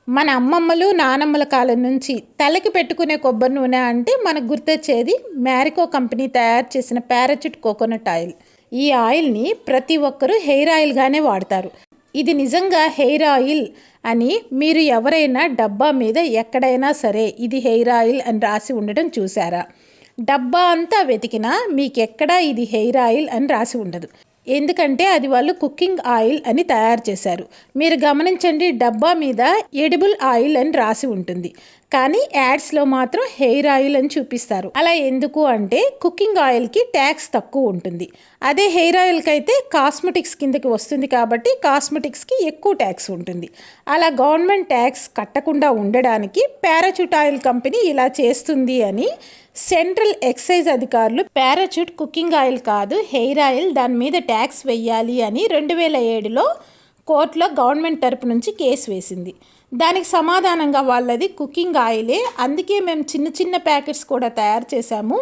మన అమ్మమ్మలు నానమ్మల కాలం నుంచి తలకి పెట్టుకునే కొబ్బరి నూనె అంటే మనకు గుర్తొచ్చేది మ్యారికో కంపెనీ తయారు చేసిన పారాచూట్ కోకోనట్ ఆయిల్. ఈ ఆయిల్ని ప్రతి ఒక్కరూ హెయిర్ ఆయిల్గానే వాడతారు. ఇది నిజంగా హెయిర్ ఆయిల్ అని మీరు ఎవరైనా డబ్బా మీద ఎక్కడైనా సరే ఇది హెయిర్ ఆయిల్ అని రాసి ఉండడం చూసారా? డబ్బా అంతా వెతికినా మీకెక్కడా ఇది హెయిర్ ఆయిల్ అని రాసి ఉండదు. ఎందుకంటే అది వాళ్ళు కుకింగ్ ఆయిల్ అని తయారు చేశారు. మీరు గమనించండి, డబ్బా మీద ఎడిబుల్ ఆయిల్ అని రాసి ఉంటుంది, కానీ యాడ్స్లో మాత్రం హెయిర్ ఆయిల్ అని చూపిస్తారు. అలా ఎందుకు అంటే కుకింగ్ ఆయిల్కి ట్యాక్స్ తక్కువ ఉంటుంది, అదే హెయిర్ ఆయిల్కి అయితే కాస్మెటిక్స్ కిందకి వస్తుంది కాబట్టి కాస్మెటిక్స్కి ఎక్కువ ట్యాక్స్ ఉంటుంది. అలా గవర్నమెంట్ ట్యాక్స్ కట్టకుండా ఉండడానికి పారాచూట్ ఆయిల్ కంపెనీ ఇలా చేస్తుంది అని సెంట్రల్ ఎక్సైజ్ అధికారులు పారాచూట్ కుకింగ్ ఆయిల్ కాదు హెయిర్ ఆయిల్, దాని మీద ట్యాక్స్ వెయ్యాలి అని 2007లో కోర్టులో గవర్నమెంట్ తరపు నుంచి కేసు వేసింది. దానికి సమాధానంగా వాళ్ళది కుకింగ్ ఆయిలే, అందుకే మేము చిన్న చిన్న ప్యాకెట్స్ కూడా తయారు చేశాము,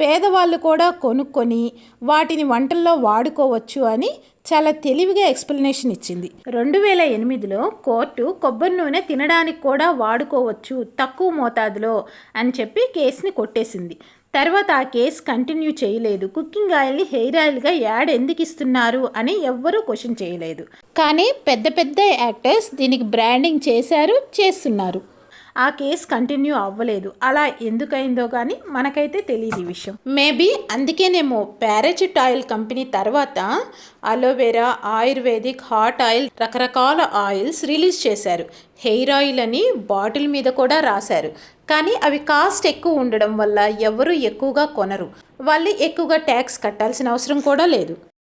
పేదవాళ్ళు కూడా కొనుక్కొని వాటిని వంటల్లో వాడుకోవచ్చు అని చాలా తెలివిగా ఎక్స్ప్లెనేషన్ ఇచ్చింది. 2008లో కోర్టు కొబ్బరి నూనె తినడానికి కూడా వాడుకోవచ్చు తక్కువ మోతాదులో అని చెప్పి కేసుని కొట్టేసింది. తర్వాత ఆ కేసు కంటిన్యూ చేయలేదు. కుకింగ్ ఆయిల్ని హెయిర్ ఆయిల్గా యాడ్ ఎందుకు ఇస్తున్నారు అని ఎవ్వరూ క్వశ్చన్ చేయలేదు. కానీ పెద్ద పెద్ద యాక్టర్స్ దీనికి బ్రాండింగ్ చేశారు, చేస్తున్నారు. ఆ కేసు కంటిన్యూ అవ్వలేదు. అలా ఎందుకైందో కానీ మనకైతే తెలియదు ఈ విషయం. మేబీ అందుకేనేమో పారాచూట్ ఆయిల్ కంపెనీ తర్వాత అలోవెరా, ఆయుర్వేదిక్, హాట్ ఆయిల్, రకరకాల ఆయిల్స్ రిలీజ్ చేశారు. హెయిర్ ఆయిల్ అని బాటిల్ మీద కూడా రాశారు, కానీ అవి కాస్ట్ ఎక్కువ ఉండడం వల్ల ఎవరు ఎక్కువగా కొనరు. వాళ్ళు ఎక్కువగా ట్యాక్స్ కట్టాల్సిన అవసరం కూడా లేదు.